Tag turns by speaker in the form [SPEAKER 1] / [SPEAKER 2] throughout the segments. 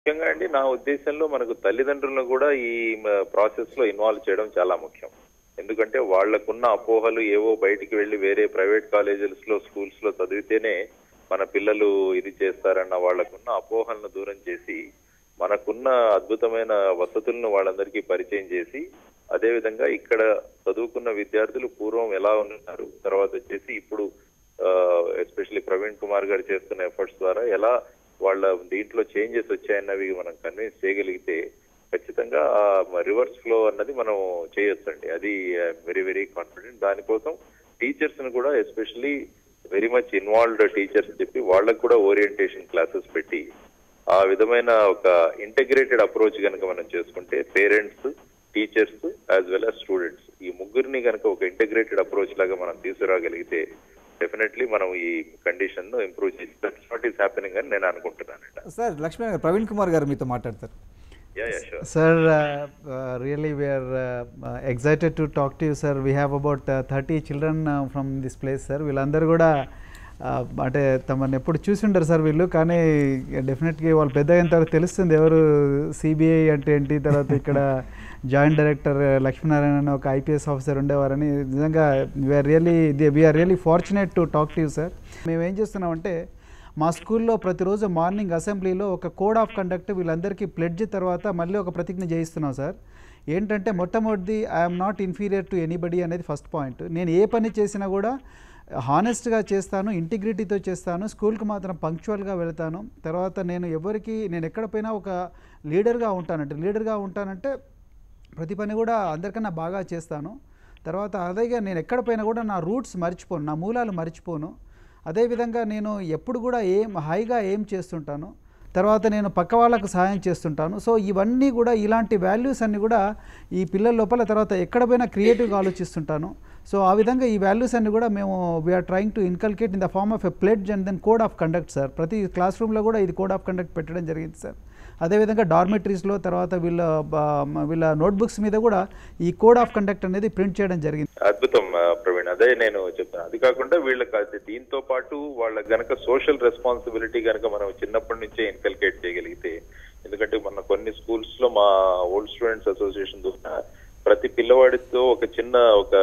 [SPEAKER 1] ముఖ్యంగా అండి నా ఉద్దేశంలో మనకు తల్లిదండ్రులను కూడా ఈ ప్రాసెస్ లో ఇన్వాల్వ్ చేయడం చాలా ముఖ్యం. ఎందుకంటే వాళ్లకున్న అపోహలు ఏవో బయటికి వెళ్లి వేరే ప్రైవేట్ కాలేజెస్ లో స్కూల్స్ లో చదివితేనే మన పిల్లలు ఇది చేస్తారన్న వాళ్లకున్న అపోహలను దూరం చేసి మనకున్న అద్భుతమైన వసతులను వాళ్ళందరికీ పరిచయం చేసి అదేవిధంగా ఇక్కడ చదువుకున్న విద్యార్థులు పూర్వం ఎలా ఉన్నారు, తర్వాత వచ్చేసి ఇప్పుడు ఎస్పెషల్లీ ప్రవీణ్ కుమార్ గారు చేస్తున్న ఎఫర్ట్స్ ద్వారా ఎలా వాళ్ళ దీంట్లో చేంజెస్ వచ్చాయన్నవి మనం కన్విన్స్ చేయగలిగితే ఖచ్చితంగా రివర్స్ ఫ్లో అన్నది మనం చేయొచ్చండి. అది వెరీ వెరీ కాన్ఫిడెంట్. దానికోసం టీచర్స్ ను కూడా especially very much involved teachers చెప్పి వాళ్ళకు కూడా ఓరియంటేషన్ క్లాసెస్ పెట్టి ఆ విధమైన ఒక ఇంటగ్రేటెడ్ అప్రోచ్ కనుక మనం చేసుకుంటే parents, teachers as well as students ఈ ముగ్గురిని కనుక ఒక ఇంటగ్రేటెడ్ అప్రోచ్ లాగా మనం తీసుకురాగలిగితే డెఫినెట్లీ మనం ఈ కండిషన్ ఇంప్రూవ్ చేసి దట్స్ వాట్ ఈస్ హ్యాపెనింగ్ అని నేను అనుకుంటున్నాను.
[SPEAKER 2] సార్ లక్ష్మీ గారు, ప్రవీణ్ కుమార్ గారు మీతో మాట్లాడతారు.
[SPEAKER 3] Sir, really we are excited to talk to you, sir. We have about 30 children from this place, sir. వీళ్ళందరూ కూడా అంటే తమని ఎప్పుడు చూసి ఉంటారు సార్ వీళ్ళు, కానీ డెఫినెట్గా వాళ్ళు పెద్దగా అయిన తర్వాత తెలుస్తుంది ఎవరు సిబిఐ అంటే ఏంటి, తర్వాత ఇక్కడ జాయింట్ డైరెక్టర్ లక్ష్మీనారాయణ అని ఒక ఐపీఎస్ ఆఫీసర్ ఉండేవారని. నిజంగా we're really fortunate to talk to you sir. మేము ఏం చేస్తున్నామంటే మా స్కూల్లో ప్రతిరోజు మార్నింగ్ అసెంబ్లీలో ఒక కోడ్ ఆఫ్ కండక్ట్ వీళ్ళందరికీ ప్లెడ్జ్ తర్వాత మళ్ళీ ఒక ప్రతిజ్ఞ చేయిస్తున్నాం సార్. ఏంటంటే మొట్టమొదటిది I'm not inferior to anybody అనేది ఫస్ట్ పాయింట్. నేను ఏ పని చేసినా కూడా హానెస్ట్గా చేస్తాను, ఇంటిగ్రిటీతో చేస్తాను, స్కూల్కి మాత్రం పంక్చువల్గా వెళ్తాను. తర్వాత నేను ఎక్కడ పోయినా ఒక లీడర్గా ఉంటానంటే ప్రతి పని కూడా అందరికన్నా బాగా చేస్తాను. తర్వాత అదేగా నేను ఎక్కడ పోయినా కూడా నా రూట్స్ మర్చిపోను, నా మూలాలు మర్చిపోను. అదేవిధంగా నేను ఎప్పుడు కూడా హాయిగా ఏం చేస్తుంటాను, తర్వాత నేను పక్క వాళ్ళకు సహాయం చేస్తుంటాను. సో ఇవన్నీ కూడా ఇలాంటి వాల్యూస్ అన్నీ కూడా ఈ పిల్లల లోపల, తర్వాత ఎక్కడ పోయినా క్రియేటివ్గా ఆలోచిస్తుంటాను. సో ఆ విధంగా ఈ వాల్యూస్ అన్నీ కూడా మేము we're trying to inculcate in the form of a pledge and then code of conduct sir. ప్రతి క్లాస్ రూమ్లో కూడా ఇది కోడ్ ఆఫ్ కండక్ట్ పెట్టడం జరిగింది సార్. అదేవిధంగా డార్మెటరీస్లో తర్వాత వీళ్ళ నోట్బుక్స్ మీద కూడా ఈ కోడ్ ఆఫ్ కండక్ట్ అనేది ప్రింట్ చేయడం జరిగింది.
[SPEAKER 1] అద్భుతం ప్రవీణ్, అదే నేను చెప్తాను. అది కాకుండా వీళ్ళకి దీంతో పాటు వాళ్ళకి గనక సోషల్ రెస్పాన్సిబిలిటీ గనక మనం చిన్నప్పటి నుంచే ఇన్కల్కేట్ చేయగలిగితే, ఎందుకంటే మన కొన్ని స్కూల్స్ లో మా ఓల్డ్ స్టూడెంట్స్ అసోసియేషన్ ద్వారా ప్రతి పిల్లవాడితో ఒక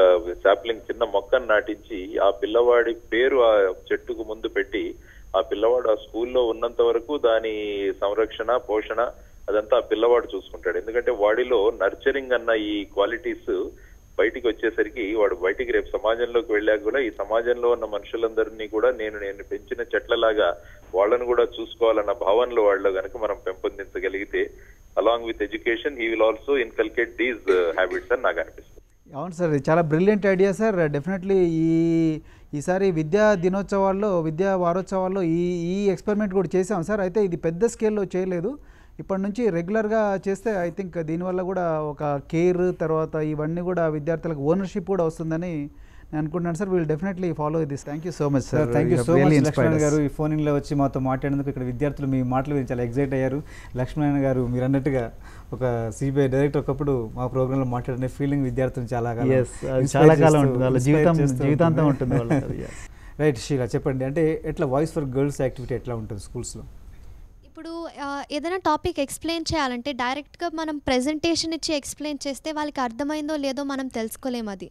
[SPEAKER 1] సాప్లింగ్ చిన్న మొక్కను నాటించి ఆ పిల్లవాడి పేరు ఆ చెట్టుకు ముందు పెట్టి ఆ పిల్లవాడు ఆ స్కూల్లో ఉన్నంత వరకు దాని సంరక్షణ, పోషణ అదంతా ఆ పిల్లవాడు చూసుకుంటాడు. ఎందుకంటే వాడిలో నర్చరింగ్ అన్న ఈ క్వాలిటీస్ బయటికి వచ్చేసరికి వాడు బయటికి రేపు సమాజంలోకి వెళ్ళాక కూడా ఈ సమాజంలో ఉన్న మనుషులందరినీ కూడా నేను పెంచిన చెట్లలాగా వాళ్ళను కూడా చూసుకోవాలన్న భావనలో వాళ్ళలో కనుక మనం పెంపొందించగలిగితే along with education he will also inculcate these habits అని నాకు అనిపిస్తుంది.
[SPEAKER 3] అవును సార్, చాలా బ్రిలియంట్ ఐడియా సార్. డెఫినెట్లీ ఈసారి విద్యా వారోత్సవాల్లో ఈ ఎక్స్పెరిమెంట్ కూడా చేసాం సార్. అయితే ఇది పెద్ద స్కేల్లో చేయలేదు, ఇప్పటి నుంచి రెగ్యులర్గా చేస్తే ఐ థింక్ దీనివల్ల కూడా ఒక కేర్, తర్వాత ఇవన్నీ కూడా విద్యార్థులకు ఓనర్షిప్ కూడా వస్తుందని నేను అనుకుంటున్నాను sir. We'll definitely follow this. Thank you so much sir.
[SPEAKER 2] Thank you so much Lakshman గారు, ఈ ఫోన్లో వచ్చి మాతో మాట్లాడేందుకు. ఇక్కడ విద్యార్థులు మీ మాటలు విని చాలా ఎగ్జైట్ అయ్యారు. లక్ష్మణ్ గారు, మీరు అన్నట్టుగా ఒక సిబిఐ డైరెక్టర్ ఒకప్పుడు మా ప్రోగ్రాంలో మాట్లాడిన ఫీలింగ్ విద్యార్థులు చాలా
[SPEAKER 3] కాలం ఉంటుంది, వాళ్ళ జీవితాంతం ఉంటుంది.
[SPEAKER 2] రైట్ శీలా, చెప్పండి, అంటే ఎట్లా వాయిస్ ఫర్ గర్ల్స్ యాక్టివిటీ ఎట్లా ఉంటుంది స్కూల్స్లో?
[SPEAKER 4] ఇప్పుడు ఏదైనా టాపిక్ ఎక్స్ప్లెయిన్ చేయాలంటే డైరెక్ట్గా మనం ప్రెజెంటేషన్ ఇచ్చి ఎక్స్ప్లెయిన్ చేస్తే వాళ్ళకి అర్థమైందో లేదో మనం తెలుసుకోలేము. అది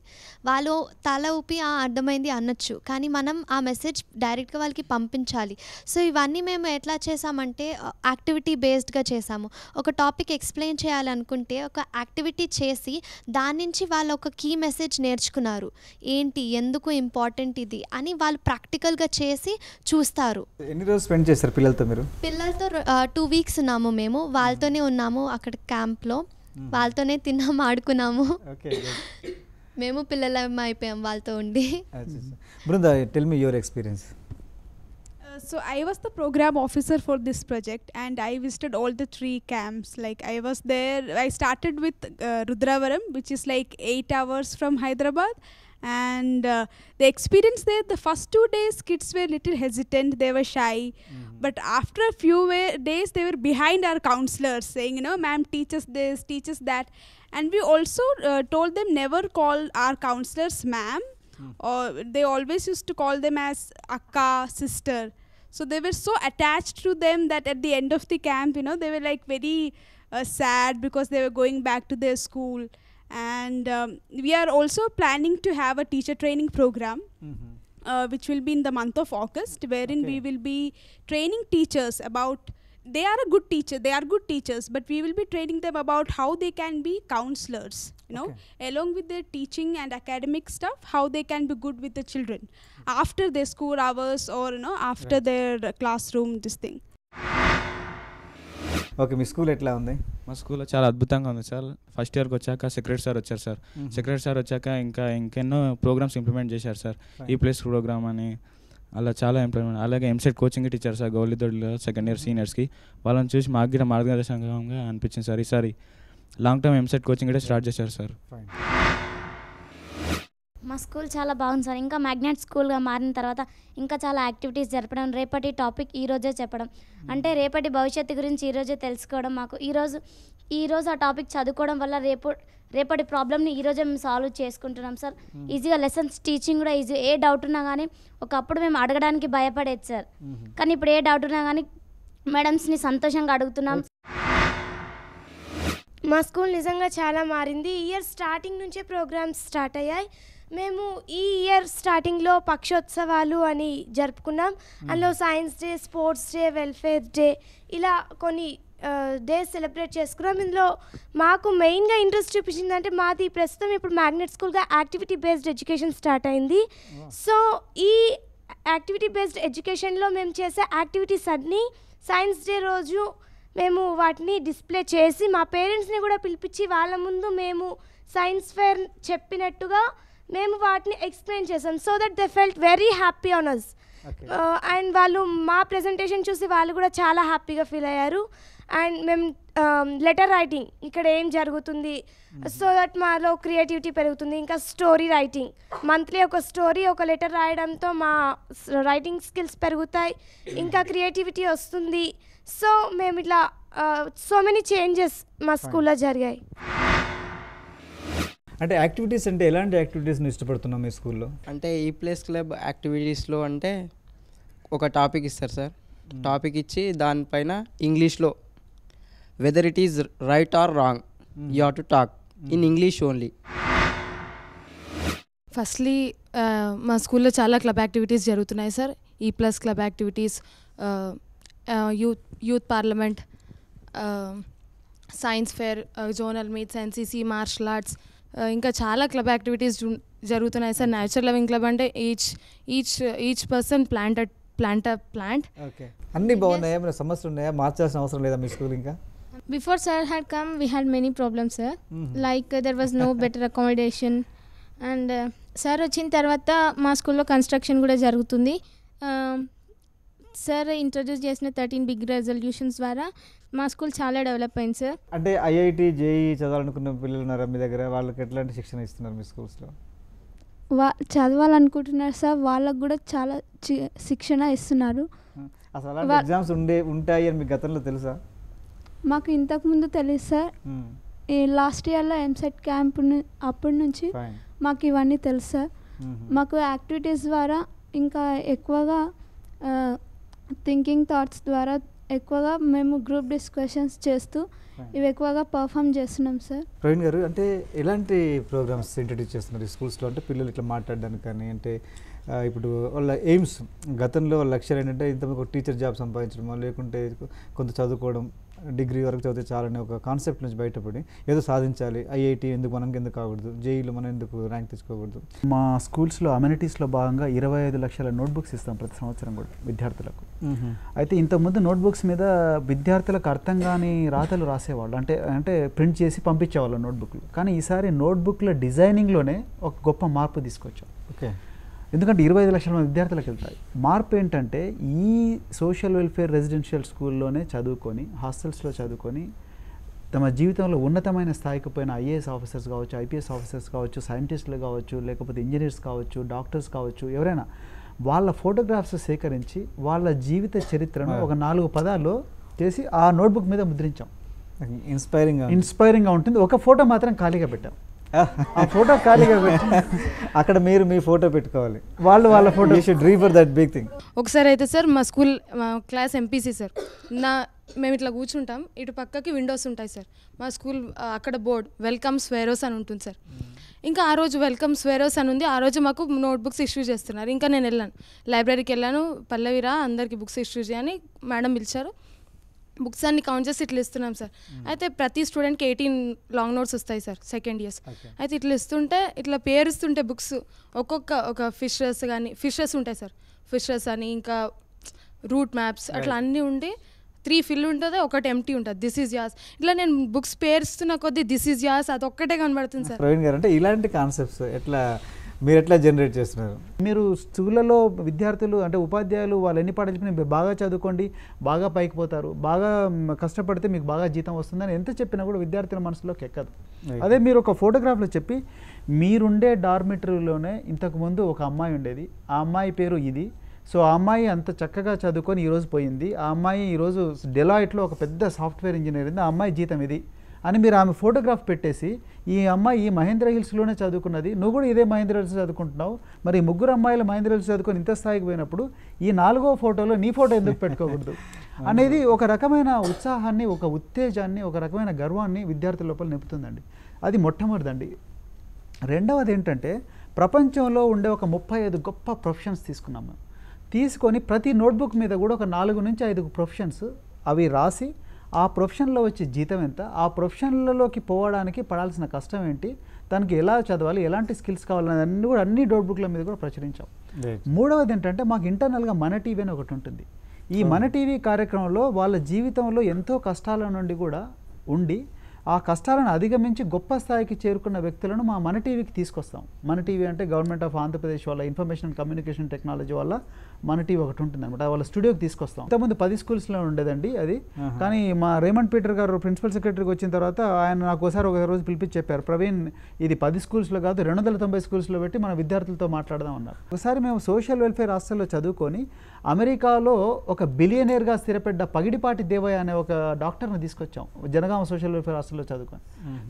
[SPEAKER 4] వాళ్ళు తల ఊపి అర్థమైంది అనొచ్చు, కానీ మనం ఆ మెసేజ్ డైరెక్ట్గా వాళ్ళకి పంపించాలి. సో ఇవన్నీ మేము ఎట్లా చేసామంటే యాక్టివిటీ బేస్డ్గా చేసాము. ఒక టాపిక్ ఎక్స్ప్లెయిన్ చేయాలనుకుంటే ఒక యాక్టివిటీ చేసి దాని నుంచి వాళ్ళు ఒక కీ మెసేజ్ నేర్చుకున్నారు, ఏంటి, ఎందుకు ఇంపార్టెంట్ ఇది అని వాళ్ళు ప్రాక్టికల్గా చేసి చూస్తారు.
[SPEAKER 2] ఎన్ని రోజులు స్పెండ్ చేస్తారు పిల్లలతో? మీరు
[SPEAKER 4] పిల్లలతో 2 weeks ఉన్నాము, మేము వాళ్ళతోనే ఉన్నాము అక్కడ క్యాంప్లో, వాళ్ళతోనే తిన్నాము, ఆడుకున్నాము, మేము పిల్లలం అయిపోయాం వాళ్ళతో ఉండి.
[SPEAKER 2] Brinda, tell me your experience.
[SPEAKER 5] So I was the program officer for this project and I visited all the 3 camps. Like I was there, I started with Rudravaram, which is like 8 hours from Hyderabad, and the experience there, the first 2 days kids were little hesitant, they were shy, but after a few days they were behind our counselors saying, ma'am, teach us this, teach us that. And we also told them never call our counselors ma'am, or they always used to call them as akka, sister. So they were so attached to them that at the end of the camp, they were like very sad because they were going back to their school. And we are also planning to have a teacher training program, which will be in the month of August, wherein we will be training teachers about, they are good teachers, but we will be training them about how they can be counselors, along with their teaching and academic stuff, how they can be good with the children after their school hours or after their classroom, this thing.
[SPEAKER 2] Okay, me school ఎట్లా ఉంది?
[SPEAKER 6] మా స్కూల్లో చాలా అద్భుతంగా ఉంది sir. First ఇయర్కి వచ్చాక secretary sir వచ్చారు సార్. సెక్రటరీ సార్ వచ్చాక ఇంకెన్నో ప్రోగ్రామ్స్ ఇంప్లిమెంట్ చేశారు సార్. ఈ ప్లేస్ ప్రోగ్రామ్ అని అలా చాలా ఇంప్లిమెంట్. అలాగే ఎంసెట్ కోచింగ్ టీచర్ సార్ గౌలిదొడ్లో సెకండ్ ఇయర్ సీనియర్స్కి. వాళ్ళని చూసి మాకు కూడా మార్గదర్శకంగా అనిపించింది సార్. ఈసారి లాంగ్ టర్మ్ ఎంసెట్ కోచింగ్ కూడా స్టార్ట్ చేశారు సార్.
[SPEAKER 7] మా స్కూల్ చాలా బాగుంది సార్. ఇంకా మ్యాగ్నెట్ స్కూల్గా మారిన తర్వాత ఇంకా చాలా యాక్టివిటీస్ జరపడం, రేపటి టాపిక్ ఈరోజే చెప్పడం, అంటే రేపటి భవిష్యత్తు గురించి ఈరోజే తెలుసుకోవడం. మాకు ఈరోజు ఆ టాపిక్ చదువుకోవడం వల్ల రేపటి ప్రాబ్లమ్ని ఈరోజే మేము సాల్వ్ చేసుకుంటున్నాం సార్. ఈజీగా లెసన్స్ టీచింగ్ కూడా ఈజీ. ఏ డౌట్ ఉన్నా కానీ ఒకప్పుడు మేము అడగడానికి భయపడేది సార్, కానీ ఇప్పుడు ఏ డౌట్ ఉన్నా కానీ మేడమ్స్ని సంతోషంగా అడుగుతున్నాం.
[SPEAKER 8] మా స్కూల్ నిజంగా చాలా మారింది. ఈ ఇయర్ స్టార్టింగ్ నుంచే ప్రోగ్రామ్స్ స్టార్ట్ అయ్యాయి. మేము ఈ ఇయర్ స్టార్టింగ్లో పక్షోత్సవాలు అని జరుపుకున్నాం. అందులో science day, sports day, welfare day, ఇలా కొన్ని డేస్ సెలబ్రేట్ చేసుకున్నాం. ఇందులో మాకు మెయిన్గా ఇంట్రెస్ట్ చూపించిందంటే మాది ప్రస్తుతం ఇప్పుడు మ్యాగ్నెట్ స్కూల్గా యాక్టివిటీ బేస్డ్ ఎడ్యుకేషన్ స్టార్ట్ అయింది. సో ఈ యాక్టివిటీ బేస్డ్ ఎడ్యుకేషన్లో మేము చేసే యాక్టివిటీస్ అన్నీ సైన్స్ డే రోజు మేము వాటిని డిస్ప్లే చేసి మా పేరెంట్స్ని కూడా పిలిపించి వాళ్ళ ముందు మేము సైన్స్ ఫేర్ చెప్పినట్టుగా మేము వాటిని ఎక్స్ప్లెయిన్ చేసాం. So that they felt very happy on us. And వాళ్ళు మా ప్రెజెంటేషన్ చూసి వాళ్ళు కూడా చాలా హ్యాపీగా ఫీల్ అయ్యారు. అండ్ మేము లెటర్ రైటింగ్, ఇక్కడ ఏం జరుగుతుంది, సో దట్ మాలో క్రియేటివిటీ పెరుగుతుంది. ఇంకా స్టోరీ రైటింగ్, మంత్లీ ఒక స్టోరీ, ఒక లెటర్ రాయడంతో మా రైటింగ్ స్కిల్స్ పెరుగుతాయి, ఇంకా క్రియేటివిటీ వస్తుంది. సో మేము ఇట్లా సో మెనీ చేంజెస్ మా స్కూల్లో జరిగాయి.
[SPEAKER 2] అంటే యాక్టివిటీస్ అంటే ఎలాంటి యాక్టివిటీస్ని ఇష్టపడుతున్నాం మీ స్కూల్లో?
[SPEAKER 9] అంటే ఈ ప్లేస్ క్లబ్ యాక్టివిటీస్లో అంటే ఒక టాపిక్ ఇస్తారు సార్. టాపిక్ ఇచ్చి దానిపైన ఇంగ్లీష్లో whether it is right or wrong you have to talk in English only.
[SPEAKER 10] Firstly మా స్కూల్లో చాలా క్లబ్ యాక్టివిటీస్ జరుగుతున్నాయి సార్. ఈ plus club activities, youth parliament, science fair, zonal meets, NCC, martial arts, ఇంకా చాలా క్లబ్ యాక్టివిటీస్ జరుగుతున్నాయి సార్. నేచర్ లవింగ్ క్లబ్ అంటే ఈచ్ పర్సన్ ప్లాంట్.
[SPEAKER 2] ఓకే, అన్నీ బాగున్నాయా? మరి సమస్యలు ఉన్నాయా? మార్చాల్సిన అవసరం లేదా మీ స్కూల్? ఇంకా
[SPEAKER 11] Before sir had come, we had many problems, sir. Like there was no better accommodation. And sir వచ్చిన తర్వాత మా స్కూల్లో కన్స్ట్రక్షన్ కూడా జరుగుతుంది. సార్ ఇంట్రడ్యూస్ చేసిన 13 బిగ్ రెజల్యూషన్స్ ద్వారా మా స్కూల్ చాలా డెవలప్ అయింది సార్.
[SPEAKER 2] అంటే ఐఐటి, జేఈ చదవాలనుకున్న పిల్లలు ఉన్నారా మీ దగ్గర? వాళ్ళకి ఎట్లాంటి శిక్షణ ఇస్తున్నారు మీ స్కూల్స్లో?
[SPEAKER 11] చదవాలనుకుంటున్నారు సార్, వాళ్ళకు కూడా చాలా శిక్షణ ఇస్తున్నారు.
[SPEAKER 2] అసలు అలాంటి ఎగ్జామ్స్ ఉంటాయి అని మీకు గతంలో తెలుసా?
[SPEAKER 11] మాకు ఇంతకుముందు తెలుసు సార్. ఈ లాస్ట్ ఇయర్లో ఎంసెట్ క్యాంప్ అప్పటి నుంచి మాకు ఇవన్నీ తెలుసు సార్. మాకు యాక్టివిటీస్ ద్వారా ఇంకా ఎక్కువగా థింకింగ్ థాట్స్ ద్వారా ఎక్కువగా మేము గ్రూప్ డిస్కషన్స్ చేస్తూ ఇవి ఎక్కువగా పర్ఫామ్ చేస్తున్నాం సార్.
[SPEAKER 2] ప్రవీణ్ గారు, అంటే ఎలాంటి ప్రోగ్రామ్స్ ఇంట్రడ్యూస్ చేస్తున్నారు ఈ స్కూల్స్లో? అంటే పిల్లలు ఇట్లా మాట్లాడడానికి కానీ, అంటే ఇప్పుడు వాళ్ళ ఎయిమ్స్, గతంలో వాళ్ళ లక్ష్యాలు ఏంటంటే ఇంతమంది ఒక టీచర్ జాబ్ సంపాదించడం, లేకుంటే కొంత చదువుకోవడం, డిగ్రీ వరకు చదివితే చాలని ఒక కాన్సెప్ట్ నుంచి బయటపడి ఏదో సాధించాలి, ఐఐటి ఎందుకు మనం ఎందుకు కాకూడదు, జేఈలో మనం ఎందుకు ర్యాంక్ తెచ్చుకోకూడదు.
[SPEAKER 3] మా స్కూల్స్లో అమ్యూనిటీస్లో భాగంగా 25 లక్షల నోట్బుక్స్ ఇస్తాం ప్రతి సంవత్సరం కూడా విద్యార్థులకు. అయితే ఇంతకుముందు నోట్బుక్స్ మీద విద్యార్థులకు అర్థం కాని రాతలు రాసేవాళ్ళు, అంటే ప్రింట్ చేసి పంపించేవాళ్ళు నోట్బుక్లు. కానీ ఈసారి నోట్బుక్ల డిజైనింగ్లోనే ఒక గొప్ప మార్పు తీసుకొచ్చాం.
[SPEAKER 2] ఓకే,
[SPEAKER 3] ఎందుకంటే 25 లక్షల మంది విద్యార్థులకు వెళ్తాయి. మార్పు ఏంటంటే ఈ సోషల్ వెల్ఫేర్ రెసిడెన్షియల్ స్కూల్లోనే చదువుకొని, హాస్టల్స్లో చదువుకొని తమ జీవితంలో ఉన్నతమైన స్థాయికి పోయిన ఐఏఎస్ ఆఫీసర్స్ కావచ్చు, ఐపీఎస్ ఆఫీసర్స్ కావచ్చు, సైంటిస్టులు కావచ్చు, లేకపోతే ఇంజనీర్స్ కావచ్చు, డాక్టర్స్ కావచ్చు, ఎవరైనా వాళ్ళ ఫోటోగ్రాఫ్స్ సేకరించి వాళ్ళ జీవిత చరిత్రను ఒక 4 పదాల్లో చేసి ఆ నోట్బుక్ మీద ముద్రించాం. ఇన్స్పైరింగ్గా ఉంటుంది. ఒక ఫోటో మాత్రం ఖాళీగా పెట్టాం. ఆ ఫోటో ఖాళీగా పెట్టి
[SPEAKER 2] అక్కడ మీరు మీ ఫోటో పెట్టుకోవాలి,
[SPEAKER 3] వాళ్ళ photo.
[SPEAKER 2] You should dream for that big thing.
[SPEAKER 10] ఒకసారి అయితే సార్ మా స్కూల్ మా క్లాస్ ఎంపీసీ సార్ మేము ఇట్లా కూర్చుంటాం, ఇటు పక్కకి విండోస్ ఉంటాయి సార్. మా స్కూల్ అక్కడ బోర్డ్ వెల్కమ్ స్వేరోస్ అని ఉంటుంది సార్. ఇంకా ఆ రోజు వెల్కమ్ స్వేరోస్ అని ఉంది. ఆ రోజు మాకు నోట్బుక్స్ ఇష్యూ చేస్తున్నారు. ఇంకా నేను వెళ్ళాను, లైబ్రరీకి వెళ్ళాను, పల్లవిరా అందరికీ బుక్స్ ఇష్యూ చేయని మేడం పిలిచారు. బుక్స్ అన్ని కౌంట్ చేసి ఇట్లా ఇస్తున్నాం సార్. అయితే ప్రతి స్టూడెంట్కి 18 లాంగ్ నోట్స్ వస్తాయి సార్ సెకండ్ ఇయర్స్. అయితే ఇట్లా ఇస్తుంటే ఇట్లా పేరుస్తుంటే బుక్స్ ఒక ఫిషెస్ ఉంటాయి సార్, ఫిషెస్ అని ఇంకా రూట్ మ్యాప్స్ అట్లా అన్నీ ఉండి 3 ఫిల్ ఉంటుంది, ఒకటి ఎంటీ ఉంటుంది, దిస్ ఈజ్ యాస్. ఇట్లా నేను బుక్స్ పేరుస్తున్న కొద్దీ దిస్ ఈజ్ యాస్ అది ఒక్కటే కనబడుతుంది సార్.
[SPEAKER 2] ప్రవీణ్ గారు, అంటే ఇలాంటి కాన్సెప్ట్స్ మీరు ఎట్లా జనరేట్ చేస్తున్నారు?
[SPEAKER 3] మీరు స్కూళ్ళలో విద్యార్థులు అంటే ఉపాధ్యాయులు వాళ్ళు ఎన్ని పాఠాలు చెప్పినా మీరు బాగా చదువుకోండి, బాగా పైకి పోతారు, బాగా కష్టపడితే మీకు బాగా జీతం వస్తుందని ఎంత చెప్పినా కూడా విద్యార్థుల మనసులోకి ఎక్కదు. అదే మీరు ఒక ఫోటోగ్రాఫ్లో చెప్పి మీరుండే డార్మిటరీలోనే ఇంతకుముందు ఒక అమ్మాయి ఉండేది, ఆ అమ్మాయి పేరు ఇది, సో ఆ అమ్మాయి అంత చక్కగా చదువుకొని ఈరోజు పోయింది, ఆ అమ్మాయి ఈరోజు డెలాయిట్లో ఒక పెద్ద సాఫ్ట్వేర్ ఇంజనీర్ ఉంది, ఆ అమ్మాయి జీతం ఇది అని మీరు ఆమె ఫోటోగ్రాఫ్ పెట్టేసి ఈ అమ్మాయి ఈ మహేంద్ర హిల్స్లోనే చదువుకున్నది, నువ్వు కూడా ఇదే మహేంద్ర హిల్స్ చదువుకుంటున్నావు, మరి 3 అమ్మాయిలు మహేంద్ర హిల్స్ చదువుకొని ఇంత స్థాయికి పోయినప్పుడు ఈ 4వ ఫోటోలో నీ ఫోటో ఎందుకు పెట్టుకోకూడదు అనేది ఒక రకమైన ఉత్సాహాన్ని, ఒక ఉత్తేజాన్ని, ఒక రకమైన గర్వాన్ని విద్యార్థుల లోపల నింపుతుందండి. అది మొట్టమొదటిదండి. రెండవది ఏంటంటే ప్రపంచంలో ఉండే ఒక 35 గొప్ప ప్రొఫెషన్స్ తీసుకున్నాం మేము. తీసుకొని ప్రతి నోట్బుక్ మీద కూడా ఒక 4 నుంచి 5 ప్రొఫెషన్స్ అవి రాసి ఆ ప్రొఫెషన్లో వచ్చే జీతం ఎంత, ఆ ప్రొఫెషన్లలోకి పోవడానికి పడాల్సిన కష్టం ఏంటి, దానికి ఎలా చదవాలి, ఎలాంటి స్కిల్స్ కావాలని అన్నీ కూడా అన్ని నోట్బుక్ల మీద కూడా ప్రచురించాం. మూడవది ఏంటంటే మాకు ఇంటర్నల్గా మన టీవీ అని ఒకటి ఉంటుంది. ఈ మన టీవీ కార్యక్రమంలో వాళ్ళ జీవితంలో ఎంతో కష్టాల నుండి కూడా ఉండి ఆ కష్టాలను అధిగమించి గొప్ప స్థాయికి చేరుకున్న వ్యక్తులను మన టీవీకి తీసుకొస్తాం. మన టీవీ అంటే గవర్నమెంట్ ఆఫ్ ఆంధ్రప్రదేశ్ వాళ్ళ ఇన్ఫర్మేషన్ అండ్ కమ్యూనికేషన్ టెక్నాలజీ వల్ల మన టీవీ ఒకటి ఉంటుంది అనమాట, వాళ్ళ స్టూడియోకి తీసుకొస్తాం. ఇంతకుముందు 10 స్కూల్స్లో ఉండేదండి అది, కానీ మా రేమండ్ పీటర్ గారు ప్రిన్సిపల్ సెక్రటరీకి వచ్చిన తర్వాత ఆయన నాకు ఒక రోజు పిలిపించి చెప్పారు, ప్రవీణ్ ఇది 10 స్కూల్స్లో కాదు 290 స్కూల్స్లో పెట్టి మన విద్యార్థులతో మాట్లాడదాం అన్నారు. ఒకసారి మేము సోషల్ వెల్ఫేర్ హాస్టల్లో చదువుకొని అమెరికాలో ఒక బిలియనేర్గా స్థిరపడ్డ పగిడిపాటి దేవయ్య అనే ఒక డాక్టర్ని తీసుకొచ్చాం జనగామ సోషల్ వెల్ఫేర్ హాస్టల్లో చదువుకొని.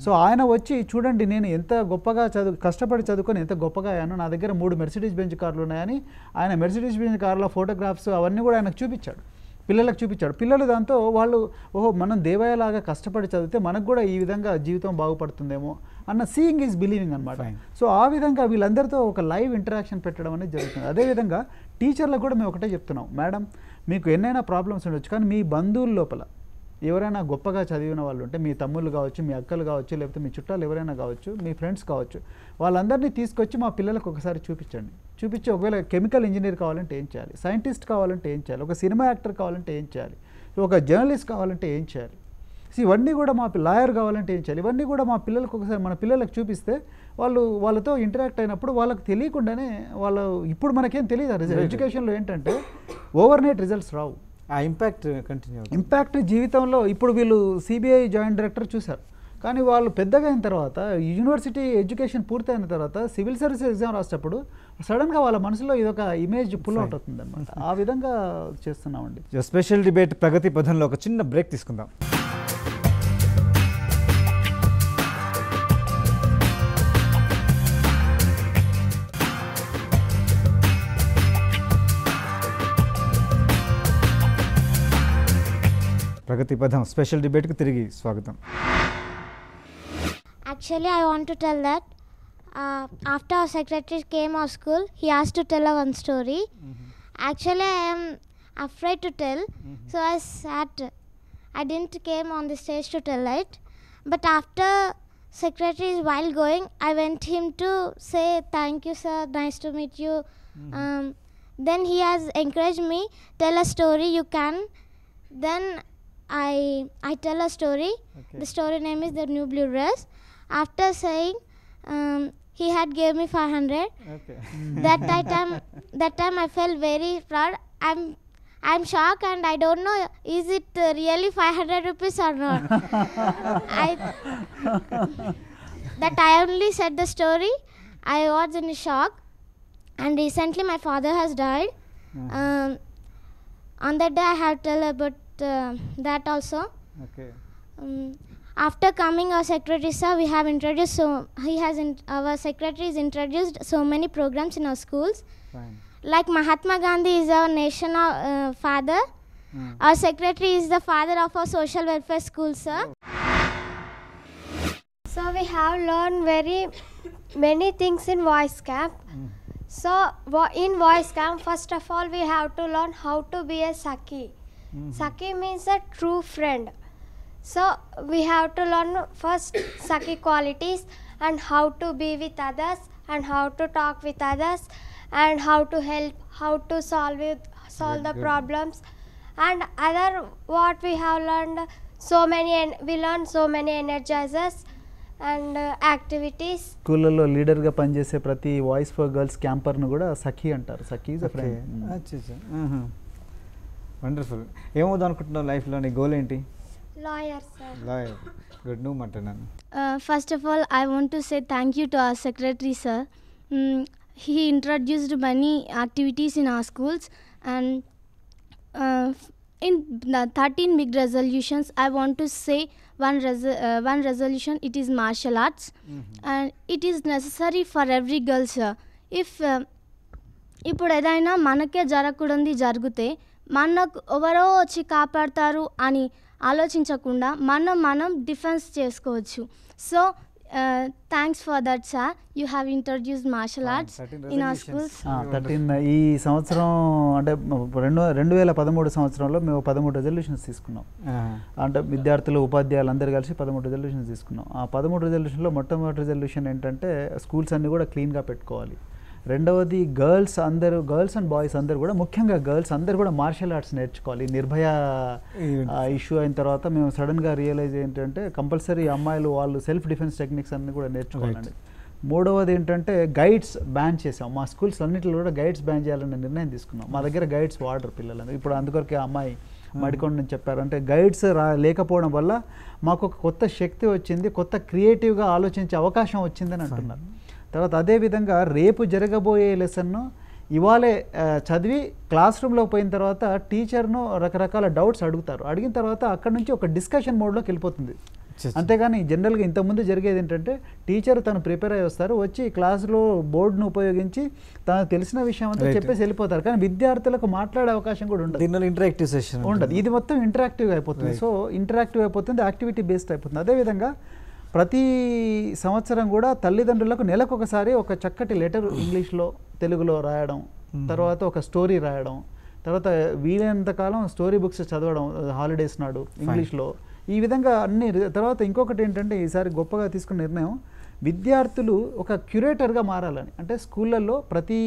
[SPEAKER 3] సో ఆయన వచ్చి చూడండి నేను ఎంత గొప్పగా కష్టపడి చదువుకొని ఎంత గొప్పగా అయ్యాను, నా దగ్గర 3 మెర్సిడీస్ బెంజ్ కార్లు ఉన్నాయని ఆయన మెర్సిడీస్ బెంజ్ కార్ల ఫోటోగ్రాఫ్స్ అవన్నీ కూడా ఆయనకు చూపించాడు, పిల్లలకు చూపించాడు. పిల్లలు దాంతో వాళ్ళు ఓహో మనం దేవయ్యలాగా కష్టపడి చదివితే మనకు కూడా ఈ విధంగా జీవితం బాగుపడుతుందేమో అన్న సీయింగ్ ఈజ్ బిలీవింగ్ అనమాట. సో ఆ విధంగా వీళ్ళందరితో ఒక లైవ్ ఇంటరాక్షన్ పెట్టడం అనేది జరుగుతుంది. అదేవిధంగా టీచర్లకు కూడా మేము ఒకటే చెప్తున్నాం, మేడం మీకు ఎన్నైనా ప్రాబ్లమ్స్ ఉండొచ్చు, కానీ మీ బంధువుల లోపల ఎవరైనా గొప్పగా చదివిన వాళ్ళు ఉంటే మీ తమ్ముళ్ళు కావచ్చు, మీ అక్కలు కావచ్చు, లేకపోతే మీ చుట్టాలు ఎవరైనా కావచ్చు, మీ ఫ్రెండ్స్ కావచ్చు, వాళ్ళందరినీ తీసుకొచ్చి మా పిల్లలకు ఒకసారి చూపించండి. చూపించి ఒకవేళ కెమికల్ ఇంజనీర్ కావాలంటే ఏం చేయాలి, సైంటిస్ట్ కావాలంటే ఏం చేయాలి, ఒక సినిమా యాక్టర్ కావాలంటే ఏం చేయాలి, ఒక జర్నలిస్ట్ కావాలంటే ఏం చేయాలి, ఇవన్నీ కూడా మా లాయర్ కావాలంటే ఏం చేయాలి, ఇవన్నీ కూడా మా పిల్లలకు ఒకసారి మన పిల్లలకు చూపిస్తే వాళ్ళతో ఇంటరాక్ట్ అయినప్పుడు వాళ్ళకి తెలియకుండానే ఇప్పుడు మనకేం తెలియదు. ఎడ్యుకేషన్లో ఏంటంటే ఓవర్ నైట్ రిజల్ట్స్ రావు,
[SPEAKER 2] ఆ
[SPEAKER 3] ఇంపాక్ట్ జీవితంలో. ఇప్పుడు వీళ్ళు సిబిఐ జాయింట్ డైరెక్టర్ చూశారు, కానీ వాళ్ళు పెద్దగా అయిన తర్వాత యూనివర్సిటీ ఎడ్యుకేషన్ పూర్తయిన తర్వాత సివిల్ సర్వీసెస్ ఎగ్జామ్ రాసేటప్పుడు సడన్గా వాళ్ళ మనసులో ఇదొక ఇమేజ్ పుల్ అవుట్ అవుతుంది అనమాట. ఆ విధంగా చేస్తున్నామండి.
[SPEAKER 2] స్పెషల్ డిబేట్ ప్రగతి పథంలో ఒక చిన్న బ్రేక్ తీసుకుందాం. ప్రగతి పథం స్పెషల్ డిబేట్కి తిరిగి స్వాగతం.
[SPEAKER 7] Actually, I want to tell that after our secretary came our school, he asked to tell one story. Actually, I am afraid to tell, so I sat. I didn't came on the stage to tell it. But after secretary, while going, I went him to say thank you, sir. Nice to meet you. Then he has encouraged me, tell a story. You can. Then I tell a story. Okay. The story name is The New Blue Dress. After saying, he had gave me 500. Okay. That time I felt very proud. I'm shocked and I don't know is it really 500 rupees or not. That I only said the story. I was in shock. And recently my father has died. On that day I have tell about that also. Okay. After coming our secretary sir, we have introduced our secretary has introduced so many programs in our schools.
[SPEAKER 2] Fine.
[SPEAKER 7] Like Mahatma Gandhi is our national father. Our secretary is the father of our social welfare school, sir.
[SPEAKER 8] So we have learned very many things in voice camp. So in voice camp, first of all, we have to learn how to be a Saki. Saki means a true friend. So we have to learn first Saki qualities and how to be with others and how to talk with others and how to help, how to solve the problems. And other what we have learned, we learned so many energizers and activities.
[SPEAKER 3] స్కూళ్ళలో లీడర్గా పనిచేసే ప్రతి voice for girls క్యాంపర్ను కూడా సఖీ అంటారు. సఖీ is a friend.
[SPEAKER 2] Wonderful. ఏమవుదాం అనుకుంటున్నావు లైఫ్లో? నీ goal ఏంటి?
[SPEAKER 8] Lawyer, sir.
[SPEAKER 2] లాయర్. గుడ్. నువ్వు మాట్లాడినాను.
[SPEAKER 7] First of all, I want to say thank you to our secretary, sir. He introduced many activities in our schools, and in the 13 big resolutions, I want to say one resolution, it is martial arts. And it is necessary for every girl, sir. If ఇప్పుడు ఏదైనా మనకే జరగకూడదు జరిగితే మనకు ఎవరో వచ్చి కాపాడతారు అని ఆలోచించకుండా మనం డిఫెన్స్ చేసుకోవచ్చు. So thanks for that sir, you have introduced martial arts in our schools.
[SPEAKER 3] 13 ఈ సంవత్సరం అంటే 2013 సంవత్సరంలో మేము 13 రెజల్యూషన్స్ తీసుకున్నాం. అంటే విద్యార్థులు ఉపాధ్యాయులు అందరూ కలిసి 13 రెజల్యూషన్స్ తీసుకున్నాం. ఆ 13 రెజల్యూషన్లో మొట్టమొదటి రెజల్యూషన్ ఏంటంటే స్కూల్స్ అన్నీ కూడా క్లీన్గా పెట్టుకోవాలి. రెండవది గర్ల్స్ అండ్ బాయ్స్ అందరూ కూడా, ముఖ్యంగా గర్ల్స్ అందరూ కూడా మార్షల్ ఆర్ట్స్ నేర్చుకోవాలి. నిర్భయ ఇష్యూ అయిన తర్వాత మేము సడన్గా రియలైజ్ ఏంటంటే కంపల్సరీ అమ్మాయిలు వాళ్ళు సెల్ఫ్ డిఫెన్స్ టెక్నిక్స్ అన్నీ కూడా నేర్చుకోవాలండి. మూడవది ఏంటంటే గైడ్స్ బ్యాన్ చేసాం. మా స్కూల్స్ అన్నింటిలో కూడా గైడ్స్ బ్యాన్ చేయాలనే నిర్ణయం తీసుకున్నాం. మా దగ్గర గైడ్స్ వాడరు పిల్లలు. ఇప్పుడు అందుకొరకే అమ్మాయి మడికొండ నుంచి చెప్పారు. అంటే గైడ్స్ లేకపోవడం వల్ల మాకు ఒక కొత్త శక్తి వచ్చింది, కొత్త క్రియేటివ్గా ఆలోచించే అవకాశం వచ్చిందని అంటున్నారు. తర్వాత అదేవిధంగా రేపు జరగబోయే లెసన్ను ఇవాళే చదివి క్లాస్ రూమ్లో పోయిన తర్వాత టీచర్ను రకరకాల డౌట్స్ అడుగుతారు. అడిగిన తర్వాత అక్కడ నుంచి ఒక డిస్కషన్ మోడ్లోకి వెళ్ళిపోతుంది. అంతేగాని జనరల్గా ఇంతకుముందు జరిగేది ఏంటంటే టీచర్ తను ప్రిపేర్ అయ్యి వస్తారు, వచ్చి క్లాస్లో బోర్డును ఉపయోగించి తనకు తెలిసిన విషయం అంతా చెప్పేసి వెళ్ళిపోతారు. కానీ విద్యార్థులకు మాట్లాడే అవకాశం కూడా ఉండదు.
[SPEAKER 2] ఇంటరాక్టివ్ సెషన్
[SPEAKER 3] ఉండదు. ఇది మొత్తం ఇంటరాక్టివ్ అయిపోతుంది. సో ఇంటరాక్టివ్ అయిపోతుంది, యాక్టివిటీ బేస్డ్ అయిపోతుంది. అదేవిధంగా ప్రతి సంవత్సరం కూడా తల్లిదండ్రులకు నెలకొకసారి ఒక చక్కటి లెటర్ ఇంగ్లీష్లో తెలుగులో రాయడం, తర్వాత ఒక స్టోరీ రాయడం, తర్వాత వీలైనంత కాలం స్టోరీ బుక్స్ చదవడం హాలిడేస్ నాడు ఇంగ్లీష్లో. ఈ విధంగా అన్ని. తర్వాత ఇంకొకటి ఏంటంటే ఈసారి గొప్పగా తీసుకున్న నిర్ణయం, విద్యార్థులు ఒక క్యూరేటర్గా మారాలని. అంటే స్కూళ్ళల్లో ప్రతి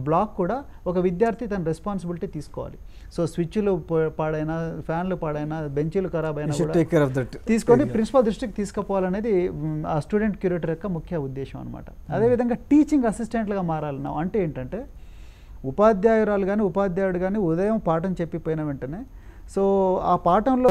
[SPEAKER 3] బ్లాక్ కూడా ఒక విద్యార్థి తన రెస్పాన్సిబిలిటీ తీసుకోవాలి. సో స్విచ్లు పాడైనా, ఫ్యాన్లు పాడైనా, బెంచీలు ఖరాబ్ అయినా కూడా తీసుకొని ప్రిన్సిపల్ దృష్టికి తీసుకుపోవాలనేది ఆ స్టూడెంట్ క్యూరేటర్ యొక్క ముఖ్య ఉద్దేశం అనమాట. అదేవిధంగా టీచింగ్ అసిస్టెంట్లుగా మారాలన్నాం. అంటే ఏంటంటే ఉపాధ్యాయురాలు కానీ ఉపాధ్యాయుడు కానీ ఉదయం పాఠం చెప్పిపోయిన వెంటనే సో ఆ పాఠంలో